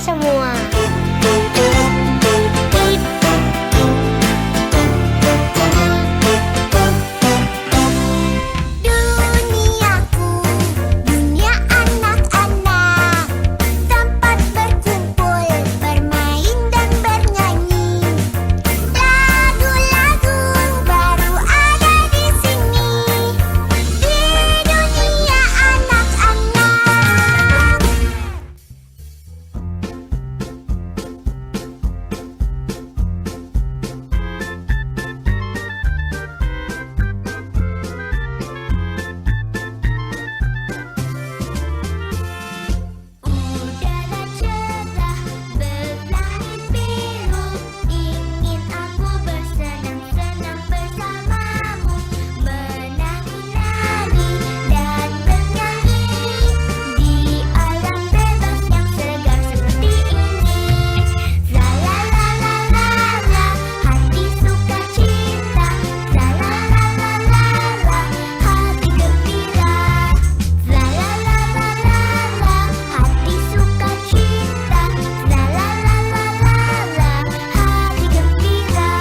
semua. Duniaku, dunia anak-anak, tempat berkumpul, bermain dan bernyanyi. Lagu-lagu baru ada di sini, di dunia anak-anak. Udara cerah, berlangit biru, ingin aku bersenang-senang bersamamu, menari-nari dan bernyanyi di alam bebas yang segar seperti ini. La la la la la la, hati suka cinta. La la la la la la, hati gembira. La la la la la la, hati suka cinta. La la la la la la, hati gembira.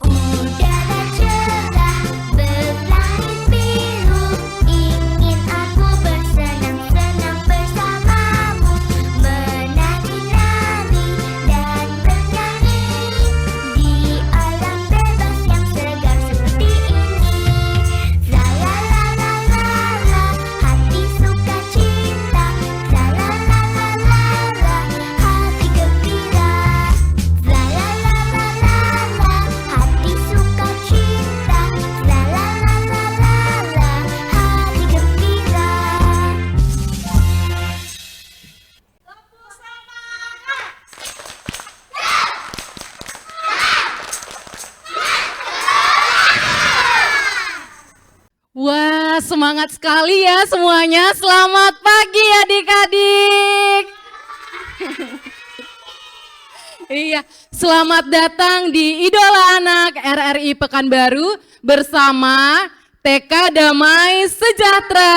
Udara cerah, berlangit biru, ingin aku bersenang-senang bersamamu, menari-nari dan bernyanyi di alam bebas yang segar seperti ini. La la la la la la, hati suka cinta. La la la la la la, hati gembira. La la la la la la, hati suka cinta. La la la la la la, hati gembira. Wah, semangat sekali ya semuanya. Selamat pagi adik-adik. Iya, selamat datang di Idola Anak RRI Pekanbaru bersama TK Damai Sejahtera.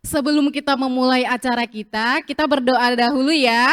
Sebelum kita memulai acara kita berdoa dahulu ya.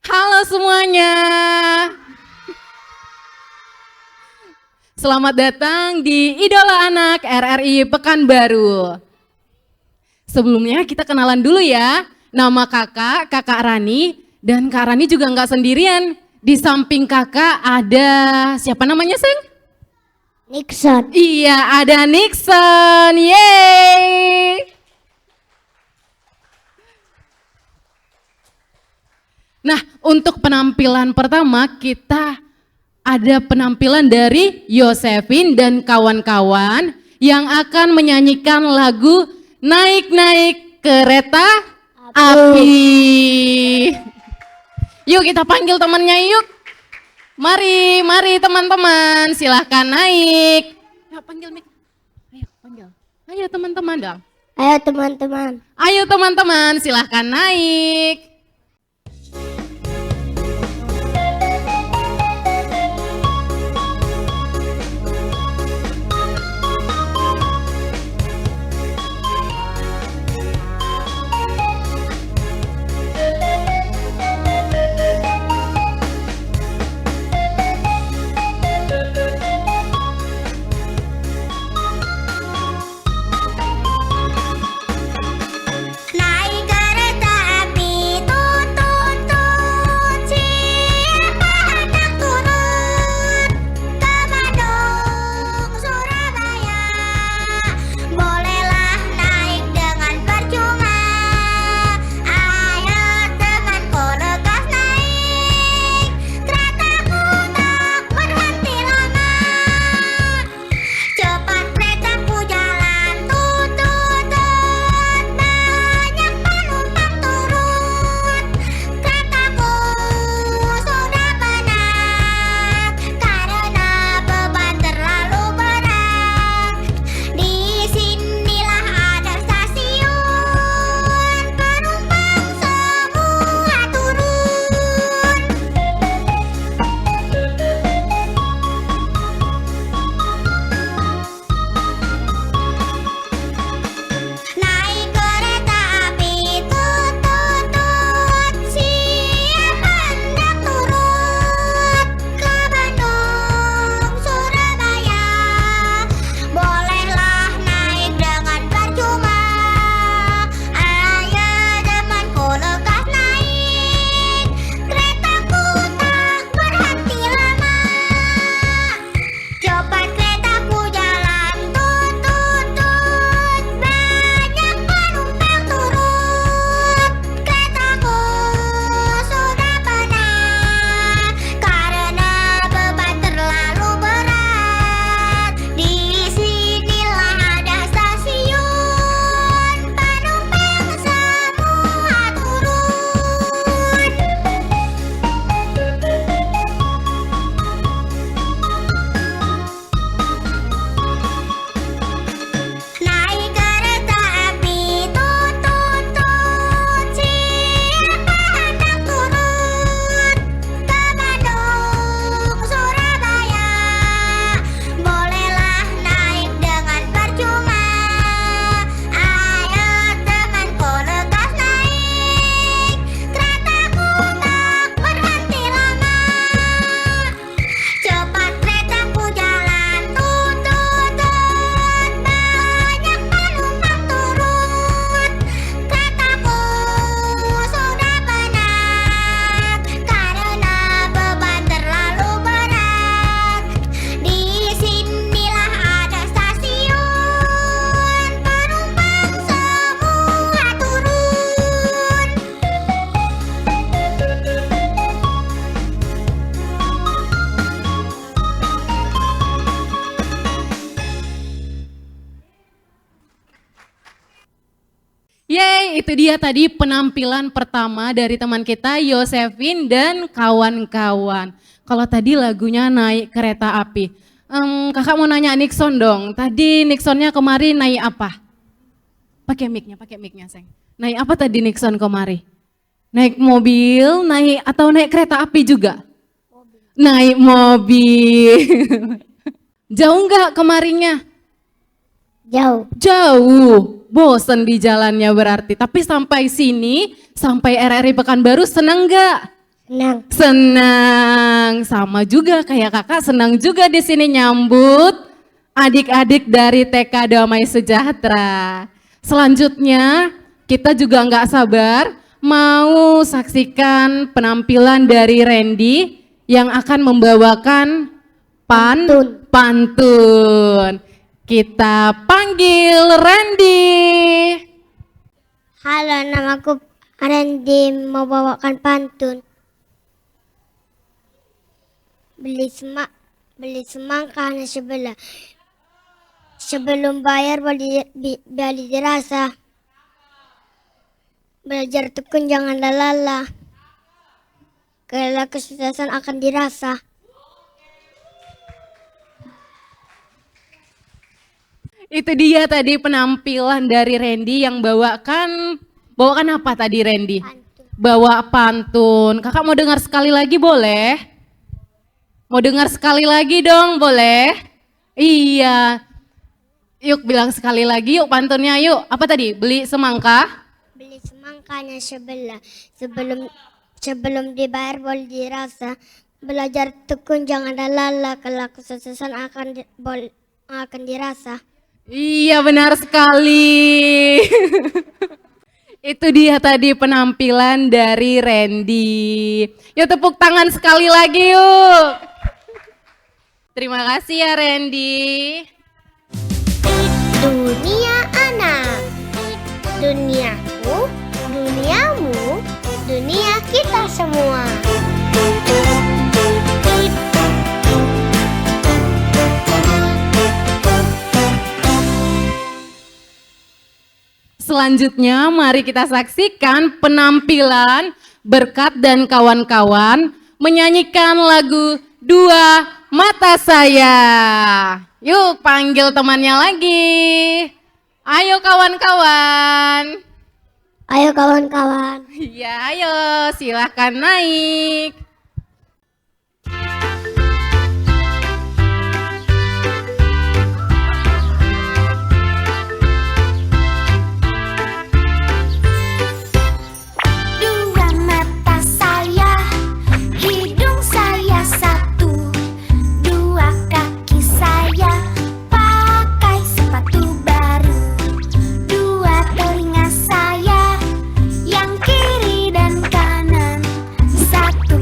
Halo semuanya. Selamat datang di Idola Anak RRI Pekanbaru. Sebelumnya kita kenalan dulu ya. Nama kakak Rani. Dan Kak Rani juga nggak sendirian. Di samping kakak ada siapa namanya, Seng? Nixon. Iya, ada Nixon. Yeay. Nah, untuk penampilan pertama kita ada penampilan dari Yosefin dan kawan-kawan yang akan menyanyikan lagu Naik-naik Kereta Api. Yuk kita panggil temannya yuk. Mari teman-teman, silahkan naik. Ya, panggil Mik. Ayo panggil. Ayo teman-teman dong. Ayo teman-teman. Ayo teman-teman, silahkan naik. Naik kereta api, tut tut tut, siapa hendak turun ke Bandung, Surabaya? Bolehlah naik dengan percuma. Ayo temanku lekas naik, keretaku tak berhenti lama. Cepat keretaku jalan, tut tut tut, banyak penumpang turun. Keretaku sudah penat karena beban terlalu berat. Disinilah ada stasiun, penumpang semua turun. Naik kereta api, tut tut tut, siapa hendak turun ke Bandung, Surabaya? Bolehlah naik dengan percuma. Ayo temanku lekas naik, keretaku tak berhenti lama. Cepat keretaku jalan, tut tut tut, banyak penumpang turun. Keretaku sudah penat karena beban terlalu berat. Disinilah ada stasiun, penumpang semua turun. Naik kereta api, tut tut tut, siapa hendak turun ke Bandung, Surabaya? Bolehlah naik dengan percuma. Ayo temanku lekas naik, keretaku tak berhenti lama. Cepat keretaku jalan, tut tut tut, banyak penumpang turun. Keretaku sudah penat karena beban terlalu berat. Disinilah ada stasiun, penumpang semua turun. Yeay, itu dia tadi penampilan pertama dari teman kita Yosefin dan kawan-kawan. Kalau tadi lagunya Naik Kereta Api. Kakak mau nanya Nixon dong. Tadi Nixonnya kemarin naik apa? Pakai mic-nya, Seng. Naik apa tadi Nixon kemarin? Naik mobil, naik atau naik kereta api juga? Naik mobil. Jauh nggak kemarinnya? Jauh. Jauh, bosen di jalannya berarti. Tapi sampai sini, sampai RRI Pekanbaru senang nggak? Senang. Senang, sama juga kayak kakak senang juga di sini nyambut adik-adik dari TK Damai Sejahtera. Selanjutnya kita juga nggak sabar mau saksikan penampilan dari Randy yang akan membawakan Pantun. Kita panggil Randy. Halo, namaku Randy, mau bawakan pantun. Beli semangka hanya sebelah. Sebelum bayar beli dirasa. Belajar tekun jangan lalala. Kelak kesuksesan akan dirasa. Itu dia tadi penampilan dari Randy yang bawakan apa tadi Randy? Pantun. Bawa pantun. Kakak mau dengar sekali lagi boleh? Mau dengar sekali lagi dong boleh? Iya. Yuk bilang sekali lagi yuk pantunnya yuk. Apa tadi? Beli semangka? Beli semangkanya sebelah. Sebelum dibayar boleh dirasa. Belajar tekun jangan lalala. Kelak kesuksesan akan dirasa. Iya benar sekali. Itu dia tadi penampilan dari Randy. Yuk tepuk tangan sekali lagi yuk. Terima kasih ya Randy. Dunia anak. Duniaku, duniamu, dunia kita semua. Selanjutnya mari kita saksikan penampilan Berkat dan kawan-kawan menyanyikan lagu Dua Mata Saya. Yuk panggil temannya lagi. Ayo kawan-kawan. Ayo kawan-kawan. Ya ayo silahkan naik. Dua mata saya, hidung saya satu, dua kaki saya pakai sepatu baru, dua telinga saya yang kiri dan kanan, satu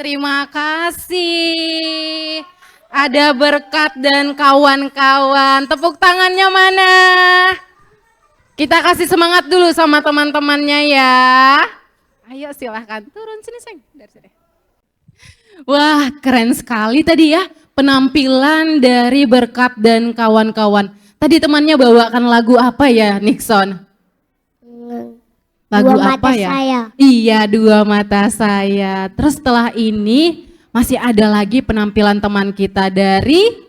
terima kasih. Ada Berkat dan kawan-kawan. Tepuk tangannya mana? Kita kasih semangat dulu sama teman-temannya ya. Ayo silahkan turun sini sayang. Dari sini. Wah keren sekali tadi ya penampilan dari Berkat dan kawan-kawan. Tadi temannya bawakan lagu apa ya Nixon? Lagu Dua apa Mata ya? Saya. Iya, Dua Mata Saya. Terus setelah ini masih ada lagi penampilan teman kita dari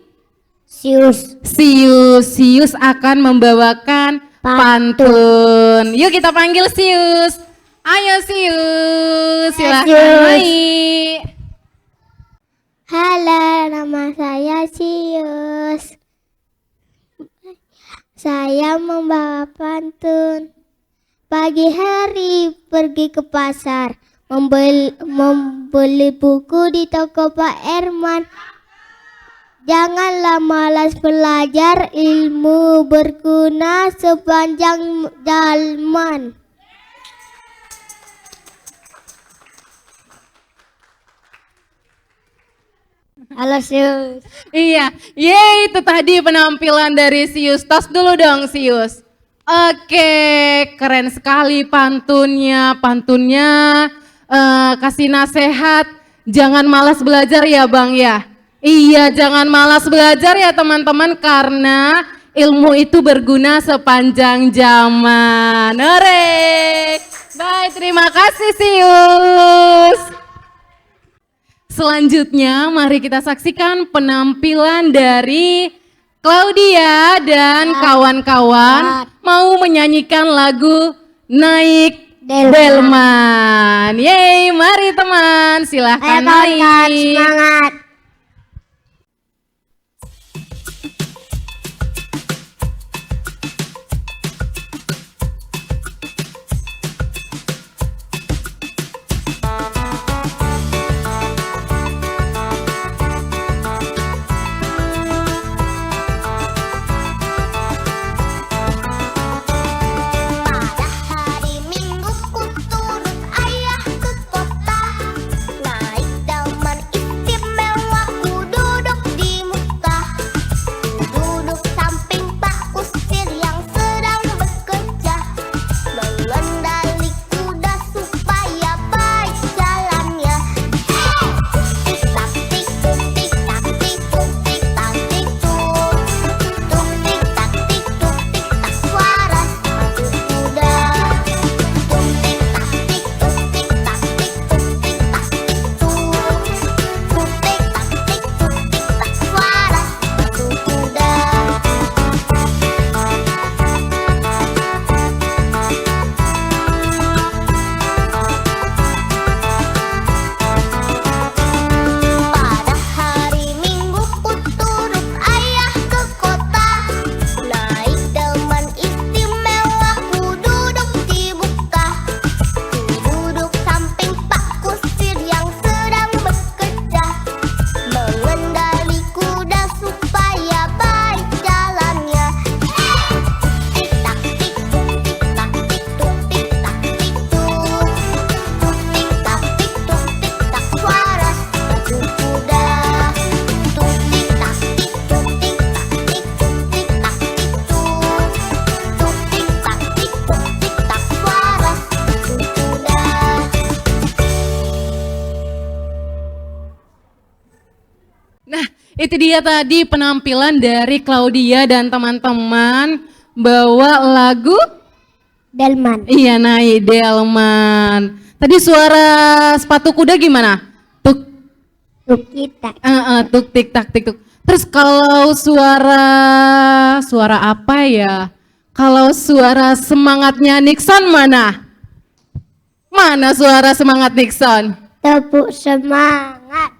Sius. Sius akan membawakan pantun. Yuk kita panggil Sius. Ayo Sius, silahkan Sius. naik. Halo, nama saya Sius. Saya membawa pantun. Pagi hari pergi ke pasar, membeli buku di toko Pak Erman. Janganlah malas belajar, ilmu berguna sepanjang zaman. Halo Sius. Iya, yeay itu tadi penampilan dari Sius. Tos dulu dong Sius. Oke, keren sekali pantunnya. Kasih nasihat, jangan malas belajar ya Bang ya. Iya, jangan malas belajar ya teman-teman karena ilmu itu berguna sepanjang zaman. Hore. Baik, terima kasih Sius. Selanjutnya mari kita saksikan penampilan dari Claudia dan kawan-kawan mau menyanyikan lagu Naik Delman. Yeay, mari teman, silahkan naik. Semangat. Pada hari Minggu ku turut ayah ke kota, naik delman istimewa ku duduk di muka. Duduk samping Pak Kusir yang sedang bekerja, mengendali kuda supaya baik jalannya. Tik tak tik tuk tik tak tik tuk tik tak tik tuk, tuk tik tak tik tuk tik tak suara sepatu kuda. Tuk tik tak tik tuk tik tak tik tuk tik tak tik tuk, tuk tik tak tik tuk tik tak suara sepatu kuda. Pada hari Minggu ku turut ayah ke kota, naik delman istimewa ku duduk di muka. Ku duduk samping Pak Kusir yang sedang bekerja, mengendali kuda supaya baik jalannya. Tik tak tik tuk tik tak tik tuk tik tak tik tuk, tuk tik tak tik tuk tik tak suara sepatu kuda. Tuk tik tak tik tuk tik tak tik tuk tik tak tik tuk, tuk tik tak tik tuk tik tak suara sepatu kuda. Nah, itu dia tadi penampilan dari Claudia dan teman-teman bawa lagu Delman. Iya Naik Delman. Tadi suara sepatu kuda gimana? Tuk Tuk kita. tuk tik tak tik tuk. Terus kalau suara apa ya? Kalau suara semangatnya Nixon mana? Mana suara semangat Nixon? Tepuk semangat.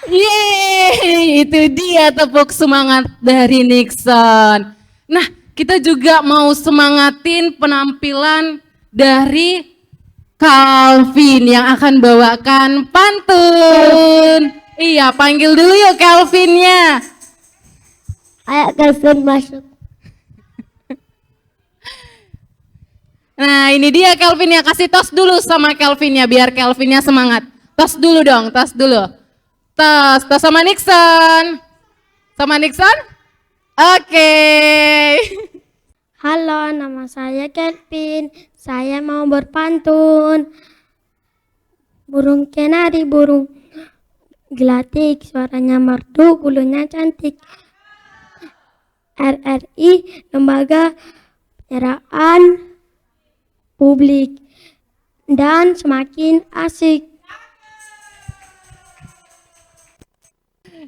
Yeay, itu dia tepuk semangat dari Nixon. Nah, kita juga mau semangatin penampilan dari Calvin yang akan bawakan pantun. Iya, panggil dulu yuk Calvinnya. Ayo Calvin masuk. Nah ini dia Kelvinnya, kasih tos dulu sama Kelvinnya biar Kelvinnya semangat. Tos dulu dong, tos dulu. Tos sama Nixon. Sama Nixon? Oke. Halo, nama saya Kelvin. Saya mau berpantun. Burung kenari, burung gelatik, suaranya merdu, bulunya cantik. RRI, Lembaga Penyeraan Publik, dan semakin asik.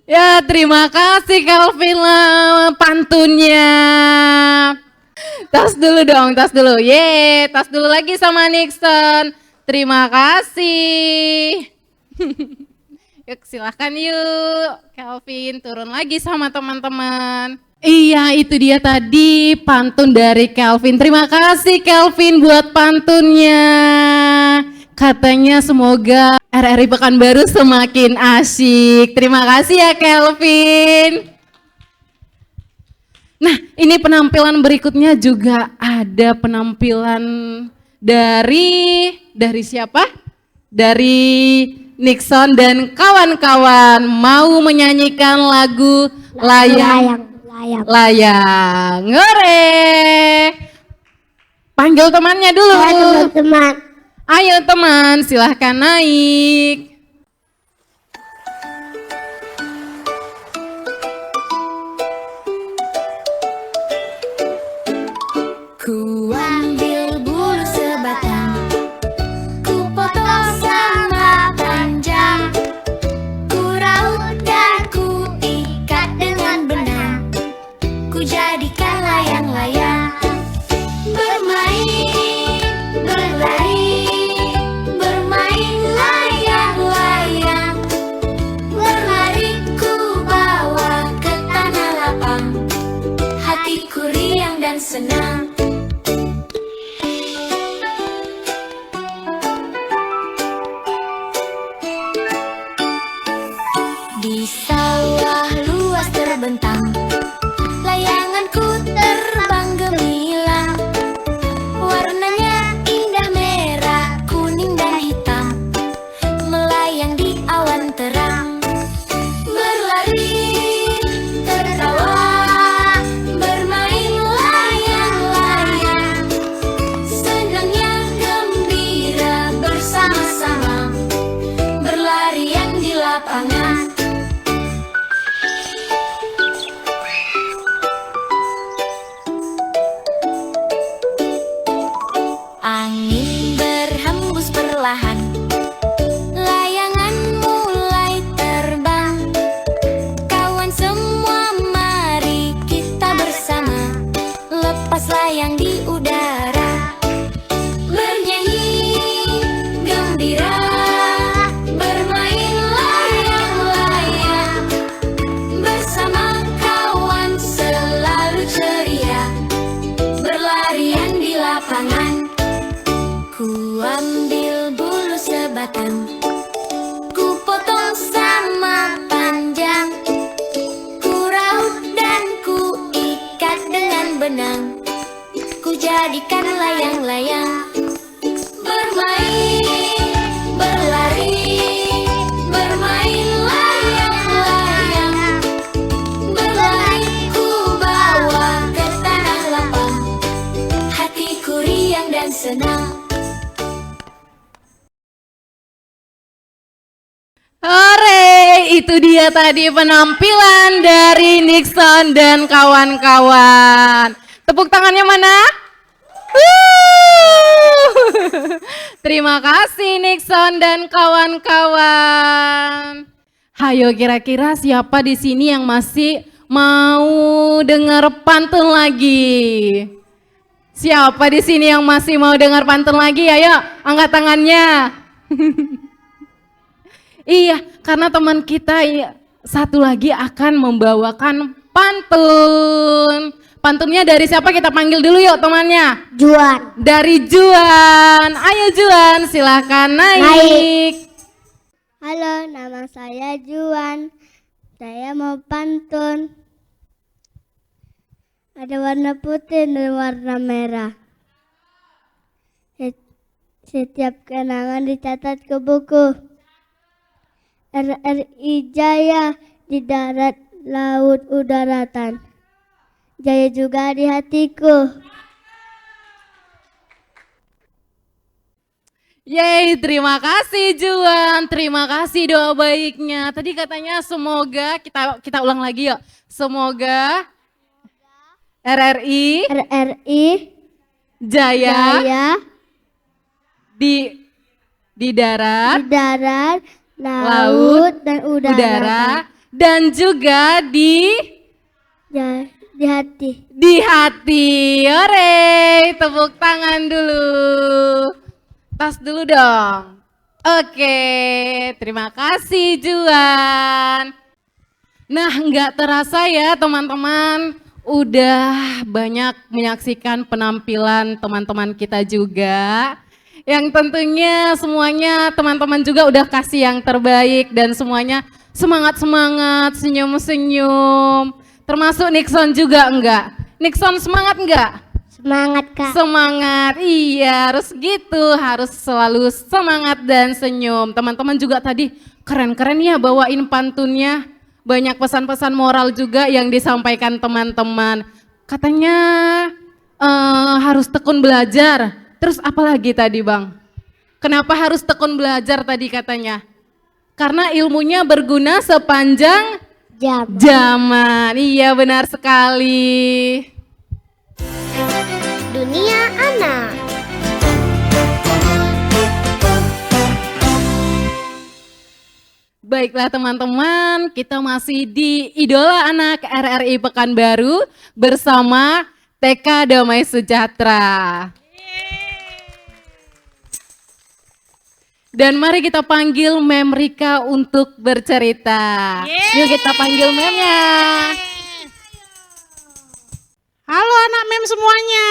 Ya terima kasih Kelvin lah pantunnya. Tas dulu dong, tas dulu. Tas dulu lagi sama Nixon. Terima kasih. Yuk silahkan yuk. Kelvin turun lagi sama teman-teman. Iya itu dia tadi pantun dari Kelvin. Terima kasih Kelvin buat pantunnya. Katanya semoga RRI Pekanbaru semakin asyik. Terima kasih ya Kelvin. Nah ini penampilan berikutnya juga ada penampilan dari siapa? Dari Nixon dan kawan-kawan mau menyanyikan lagu Layang. Ngore. Panggil temannya dulu. Teman-teman. Ayo teman, silahkan naik. Ku ambil bulu sebatang, ku potong sama panjang, ku raut dan ku ikat dengan benang, ku jadikan layang-layang. Bermain, berlari, bermain layang-layang, berlari ku bawa ke tanah lapang, hatiku riang dan senang. Di sawah luas terbentang, layanganku terbang gemilang. Warnanya indah merah, kuning dan hitam, melayang di awan terang. Berlari, tertawa, bermain layang-layang, senangnya gembira bersama-sama, berlarian di lapangan. Angin berhembus perlahan, layangan mulai terbang. Kawan semua mari kita bersama, lepas layang di udara. Bernyanyi gembira, bermain layang-layang, bersama kawan selalu ceria, berlarian di lapangan. Ku ambil bulu sebatang, ku potong sama panjang, ku raut dan ku ikat dengan benang, ku jadikan layang-layang. Bermain, berlari, bermain layang-layang, berlari ku bawa ke tanah lapang, hatiku riang dan senang. Hore, itu dia tadi penampilan dari Nixon dan kawan-kawan. Tepuk tangannya mana? Terima kasih Nixon dan kawan-kawan. Hayo kira-kira siapa di sini yang masih mau dengar pantun lagi? Siapa di sini yang masih mau dengar pantun lagi? Ayo angkat tangannya. Iya, karena teman kita satu lagi akan membawakan pantun. Pantunnya dari siapa, kita panggil dulu yuk temannya. Juan. Dari Juan. Ayo Juan, silahkan naik. Halo, nama saya Juan. Saya mau pantun. Ada warna putih dan warna merah. Setiap kenangan dicatat ke buku. RRI Jaya di darat, laut, udaratan. Jaya juga di hatiku. Yeay, terima kasih Juan, terima kasih doa baiknya. Tadi katanya semoga, kita ulang lagi yuk. Semoga RRI Jaya Jaya di darat, laut, dan udara, dan juga di hati. hati. Hore, tepuk tangan dulu. Tas dulu dong. Oke, terima kasih Juan. Nah, nggak terasa ya teman-teman, udah banyak menyaksikan penampilan teman-teman kita juga. Yang tentunya semuanya teman-teman juga udah kasih yang terbaik dan semuanya semangat-semangat, senyum-senyum. Termasuk Nixon juga enggak? Nixon semangat enggak? Semangat, Kak. Semangat, iya harus gitu, harus selalu semangat dan senyum. Teman-teman juga tadi keren-keren ya bawain pantunnya. Banyak pesan-pesan moral juga yang disampaikan teman-teman. Katanya harus tekun belajar. Terus apa lagi tadi Bang? Kenapa harus tekun belajar tadi katanya? Karena ilmunya berguna sepanjang zaman. Iya benar sekali. Dunia Anak. Baiklah teman-teman, kita masih di Idola Anak RRI Pekanbaru bersama TK Damai Sejahtera. Dan mari kita panggil Mem Rika untuk bercerita. Yuk kita panggil Memnya. Halo anak mem semuanya.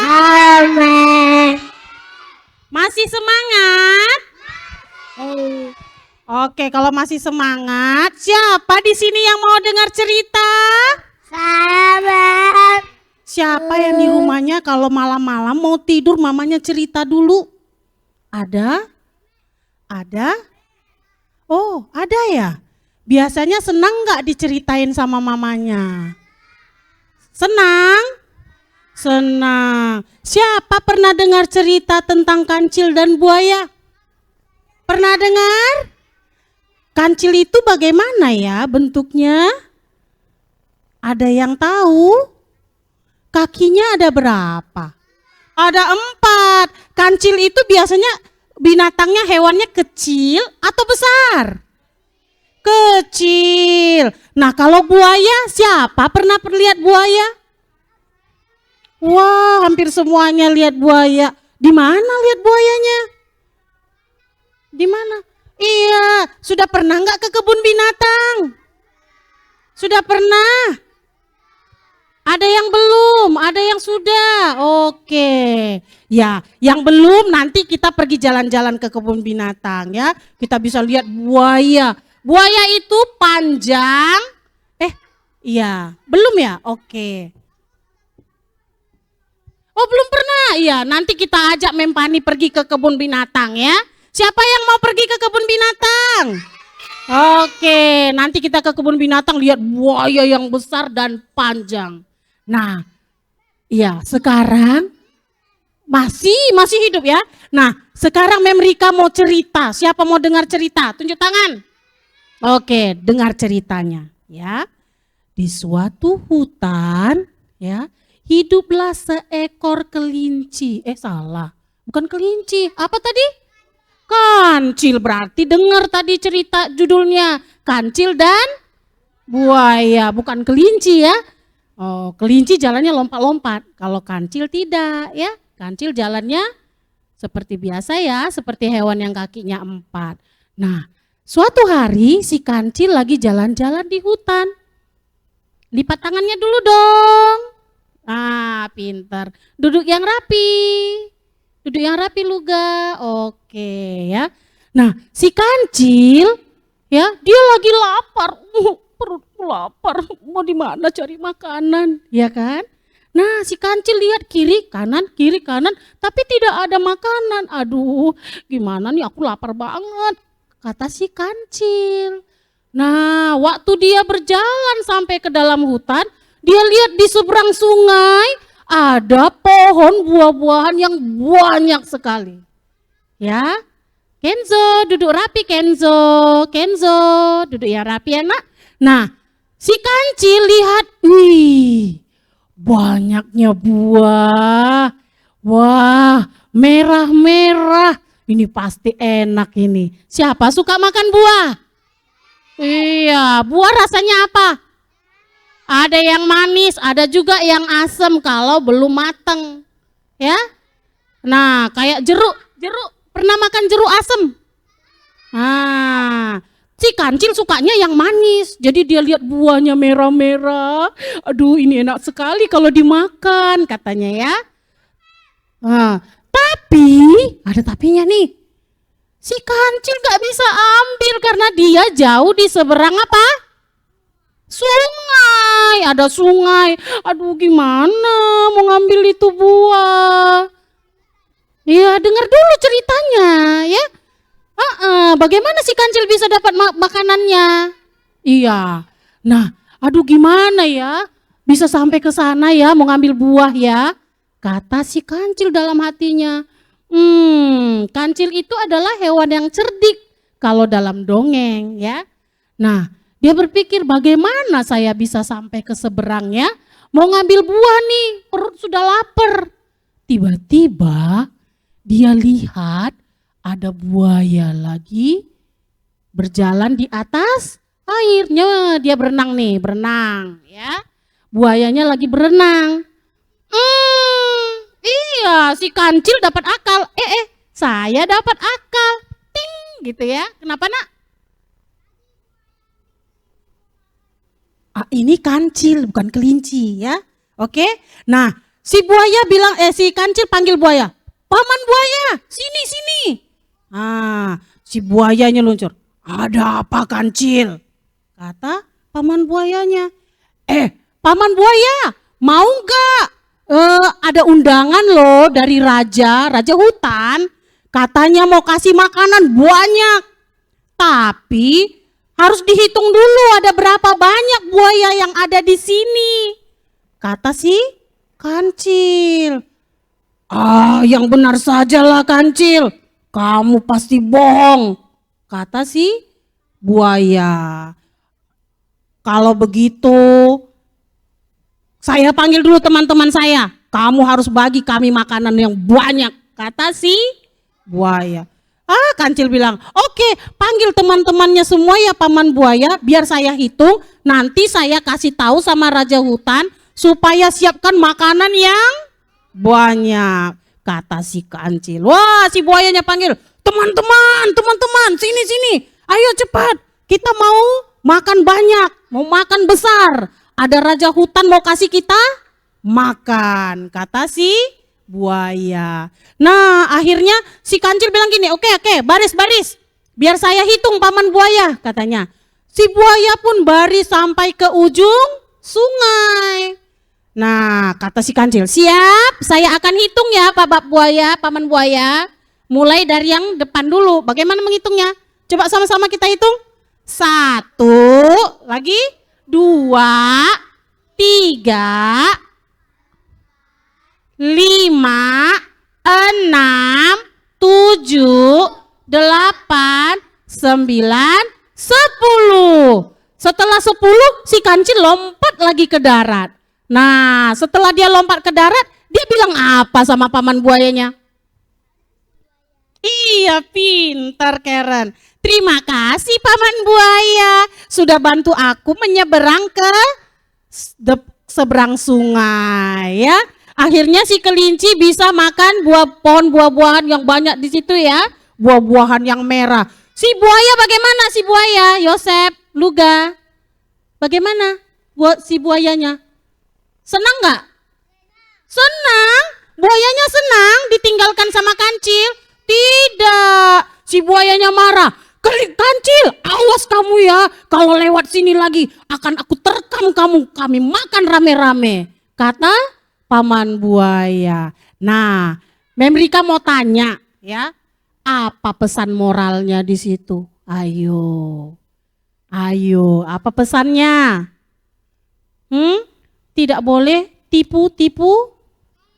Halo, Mem. Masih semangat? Oke, kalau masih semangat, siapa di sini yang mau dengar cerita? Sahabat. Siapa yang di rumahnya kalau malam-malam mau tidur mamanya cerita dulu? Ada? Ada? Oh, ada ya? Biasanya senang nggak diceritain sama mamanya? Senang? Senang. Siapa pernah dengar cerita tentang kancil dan buaya? Pernah dengar? Kancil itu bagaimana ya bentuknya? Ada yang tahu? Kakinya ada berapa? Ada 4. Kancil itu biasanya binatangnya hewannya kecil atau besar? Kecil. Nah kalau buaya, siapa pernah lihat buaya? Wah, hampir semuanya lihat buaya. Di mana lihat buayanya? Di mana? Iya, sudah pernah nggak ke kebun binatang? Sudah pernah? Ada yang belum, ada yang sudah. Oke. Ya, yang belum nanti kita pergi jalan-jalan ke kebun binatang ya. Kita bisa lihat buaya. Buaya itu panjang. Iya, belum ya? Oke. Oh, belum pernah. Iya, nanti kita ajak Mempani pergi ke kebun binatang ya. Siapa yang mau pergi ke kebun binatang? Oke, nanti kita ke kebun binatang lihat buaya yang besar dan panjang. Nah, iya, sekarang masih hidup ya. Nah, sekarang Mem Rika mau cerita. Siapa mau dengar cerita? Tunjuk tangan. Oke, dengar ceritanya ya. Di suatu hutan ya, hiduplah seekor kelinci. Salah. Bukan kelinci. Apa tadi? Kancil. Berarti dengar tadi cerita judulnya. Kancil dan buaya, bukan kelinci ya. Oh, kelinci jalannya lompat-lompat. Kalau kancil tidak ya. Kancil jalannya seperti biasa ya, seperti hewan yang kakinya 4. Nah, suatu hari si kancil lagi jalan-jalan di hutan. Lipat tangannya dulu dong. Ah, pintar. Duduk yang rapi. Duduk yang rapi Luga. Oke ya. Nah, si kancil ya, dia lagi lapar. Perutku lapar. Mau di mana cari makanan, ya kan? Nah, si kancil lihat kiri kanan, tapi tidak ada makanan. Aduh, gimana nih, aku lapar banget, kata si kancil. Nah, waktu dia berjalan sampai ke dalam hutan, dia lihat di seberang sungai ada pohon buah-buahan yang banyak sekali. Ya, Kenzo, duduk rapi Kenzo. Kenzo, duduk yang rapi ya nak. Nah, si kancil lihat, wih, banyaknya buah. Wah, merah-merah. Ini pasti enak ini. Siapa suka makan buah? Iya, buah rasanya apa? Ada yang manis, ada juga yang asam kalau belum mateng. Ya. Nah, kayak jeruk. Pernah makan jeruk asam? Nah, si kancil sukanya yang manis. Jadi dia lihat buahnya merah-merah. Aduh, ini enak sekali kalau dimakan katanya ya. Nah, tapi ada tapinya nih. Si kancil gak bisa ambil karena dia jauh di seberang apa? Sungai. Ada sungai. Aduh, gimana mau ngambil itu buah? Ya, dengar dulu ceritanya ya. Bagaimana si kancil bisa dapat makanannya? Iya. Nah, aduh gimana ya? Bisa sampai ke sana ya, mau ngambil buah ya? Kata si kancil dalam hatinya. Kancil itu adalah hewan yang cerdik kalau dalam dongeng ya. Nah, dia berpikir bagaimana saya bisa sampai ke seberangnya? Mau ngambil buah nih, perut sudah lapar. Tiba-tiba dia lihat ada buaya lagi berjalan di atas airnya. Dia berenang ya. Buayanya lagi berenang. Iya, si kancil dapat akal. Saya dapat akal. Ting, gitu ya. Kenapa nak? Ini kancil bukan kelinci ya. Oke. Nah, si buaya bilang si kancil panggil buaya. Paman buaya, sini. Si buayanya luncur. Ada apa kancil? Kata paman buayanya. Paman buaya, mau gak? Ada undangan loh dari raja hutan. Katanya mau kasih makanan banyak. Tapi harus dihitung dulu ada berapa banyak buaya yang ada di sini. Kata si kancil. Yang benar sajalah kancil. Kamu pasti bohong. Kata si buaya. Kalau begitu, saya panggil dulu teman-teman saya. Kamu harus bagi kami makanan yang banyak. Kata si buaya. Kancil bilang, oke, panggil teman-temannya semua ya paman buaya. Biar saya hitung, nanti saya kasih tahu sama raja hutan. Supaya siapkan makanan yang banyak, kata si kancil. Wah, si buayanya panggil, teman-teman, sini, ayo cepat, kita mau makan banyak, mau makan besar. Ada raja hutan mau kasih kita makan, kata si buaya. Nah, akhirnya si kancil bilang gini, oke, baris, biar saya hitung paman buaya, katanya. Si buaya pun baris sampai ke ujung sungai. Nah, kata si kancil, siap, saya akan hitung ya paman buaya. Mulai dari yang depan dulu. Bagaimana menghitungnya? Coba sama-sama kita hitung. 1, lagi 2, 3, 5, 6, 7, 8, 9, 10. Setelah 10 si kancil lompat lagi ke darat. Nah, setelah dia lompat ke darat, dia bilang apa sama paman buayanya? Iya, pintar Karen. Terima kasih paman buaya, sudah bantu aku menyeberang ke seberang sungai ya. Akhirnya si kelinci bisa makan pohon buah-buahan yang banyak di situ ya, buah-buahan yang merah. Si buaya bagaimana si buaya? Yosef, Luga, bagaimana buat si buayanya? Senang nggak? Senang. Buayanya senang ditinggalkan sama kancil? Tidak. Si buayanya marah. Kancil, awas kamu ya. Kalau lewat sini lagi akan aku terkam kamu. Kami makan rame-rame. Kata Paman Buaya. Nah, Memrika mau tanya ya, apa pesan moralnya di situ? Ayo, apa pesannya? Tidak boleh tipu-tipu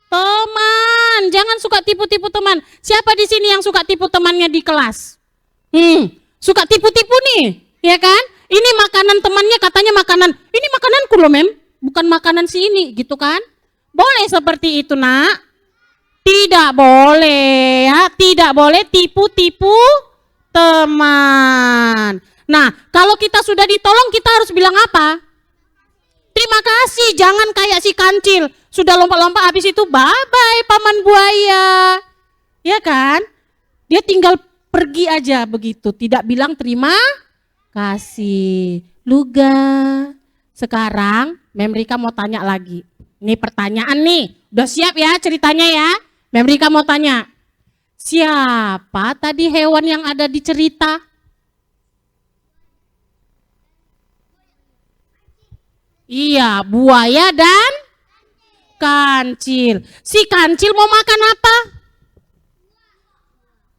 teman. Jangan suka tipu-tipu teman. Siapa di sini yang suka tipu temannya di kelas? Suka tipu-tipu nih, ya kan? Ini makanan temannya katanya makanan. Ini makananku loh, Mem. Bukan makanan si ini, gitu kan? Boleh seperti itu, Nak? Tidak boleh ya, tidak boleh tipu-tipu teman. Nah, kalau kita sudah ditolong kita harus bilang apa? Terima kasih, jangan kayak si kancil. Sudah lompat-lompat habis itu bye-bye Paman Buaya. Ya kan? Dia tinggal pergi aja begitu, tidak bilang terima kasih. Luga. Sekarang Memrika mau tanya lagi. Ini pertanyaan nih, udah siap ya ceritanya ya? Memrika mau tanya, siapa tadi hewan yang ada di cerita? Iya, buaya dan kancil. Si kancil mau makan apa?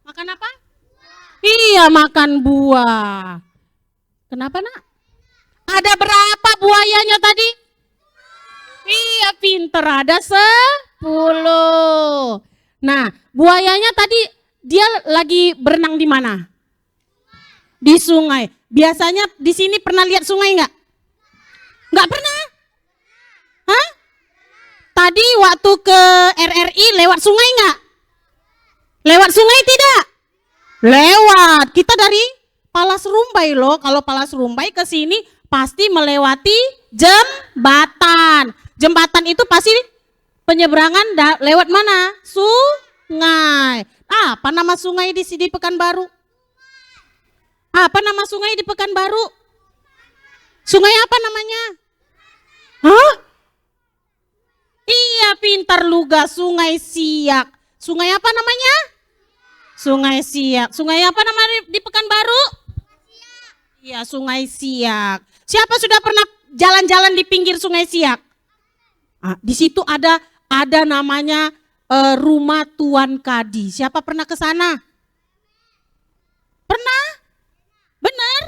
Makan apa? Iya, makan buah. Kenapa, Nak? Ada berapa buayanya tadi? Iya, pinter, ada 10. Nah, buayanya tadi dia lagi berenang di mana? Di sungai. Biasanya di sini pernah lihat sungai enggak? Enggak pernah? Hah? Tadi waktu ke RRI lewat sungai enggak? Lewat sungai tidak? Lewat. Kita dari Palas Rumbai loh. Kalau Palas Rumbai ke sini pasti melewati jembatan. Jembatan itu pasti penyeberangan lewat mana? Sungai. Apa nama sungai di sini Pekanbaru? Apa nama sungai di Pekanbaru? Sungai apa namanya? Hah? Iya, pintar Luga, Sungai Siak. Sungai apa namanya? Sungai Siak. Sungai apa namanya di Pekanbaru? Iya, Sungai Siak. Siapa sudah pernah jalan-jalan di pinggir Sungai Siak? Di situ ada namanya Rumah Tuan Kadi. Siapa pernah ke sana? Pernah? Benar?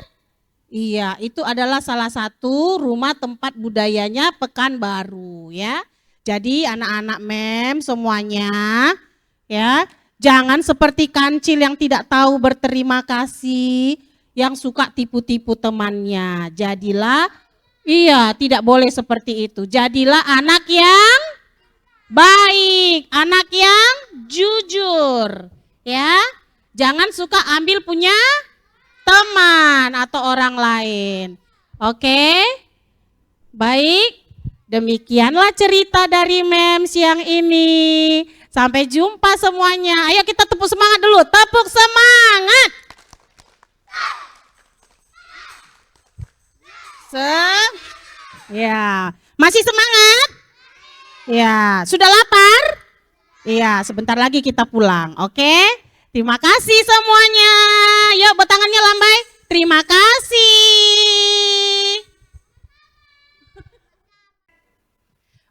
Iya, itu adalah salah satu rumah tempat budayanya Pekanbaru ya. Jadi anak-anak Mem semuanya ya, jangan seperti kancil yang tidak tahu berterima kasih, yang suka tipu-tipu temannya. Jadilah, iya, tidak boleh seperti itu. Jadilah anak yang baik, anak yang jujur ya. Jangan suka ambil punya teman atau orang lain. Oke? Baik, demikianlah cerita dari Mem siang ini. Sampai jumpa semuanya. Ayo kita tepuk semangat dulu. Tepuk semangat. Ya, masih semangat? Ya, sudah lapar? Iya, sebentar lagi kita pulang. Oke? Terima kasih semuanya. Yuk, buat tangannya lambai. Terima kasih.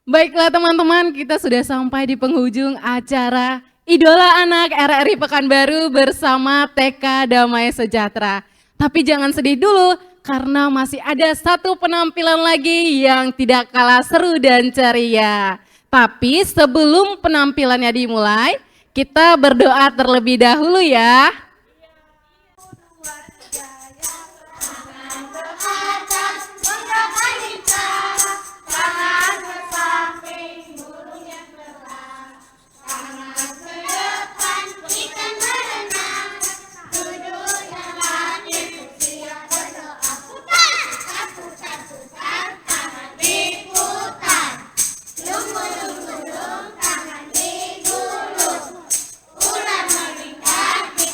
Baiklah teman-teman, kita sudah sampai di penghujung acara Idola Anak RRI Pekanbaru bersama TK Damai Sejahtera. Tapi jangan sedih dulu, karena masih ada satu penampilan lagi yang tidak kalah seru dan ceria. Tapi sebelum penampilannya dimulai, kita berdoa terlebih dahulu ya. Ular melingkar di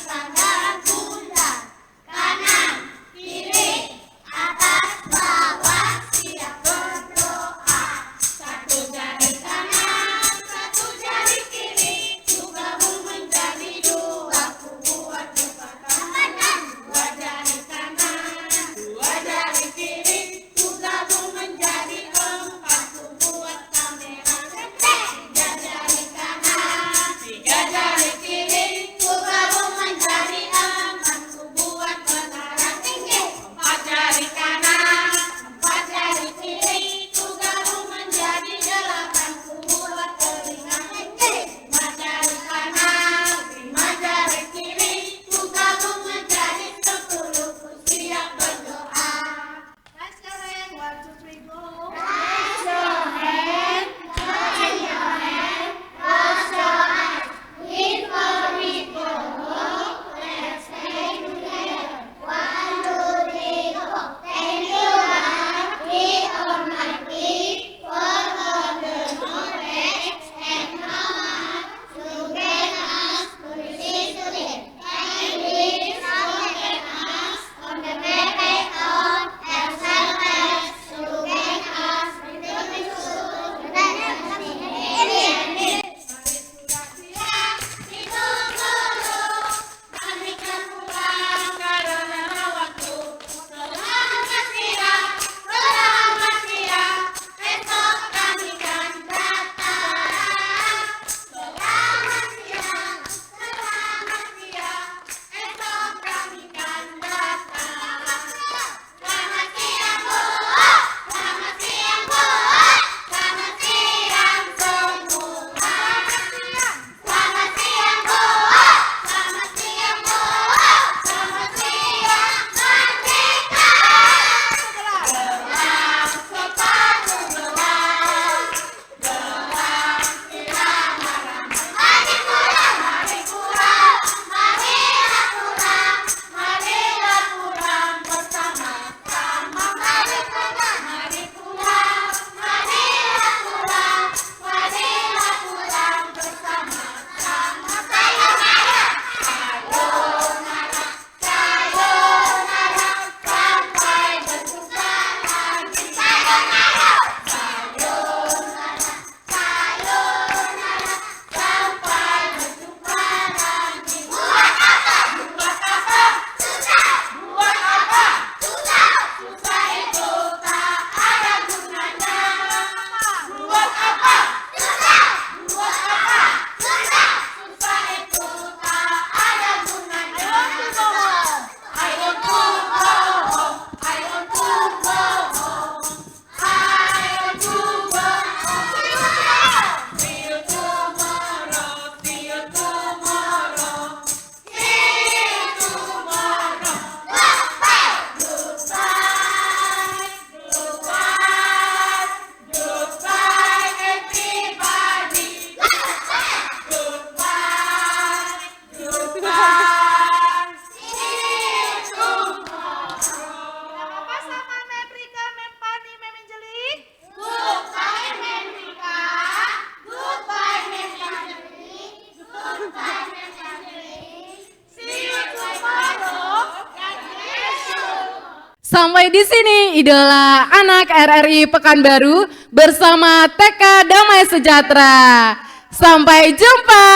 Sampai di sini idola anak RRI Pekanbaru bersama TK Damai Sejahtera. Sampai jumpa,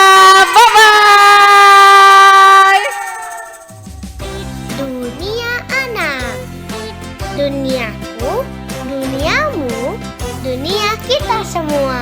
bye-bye. Dunia anak. Duniaku, duniamu, dunia kita semua.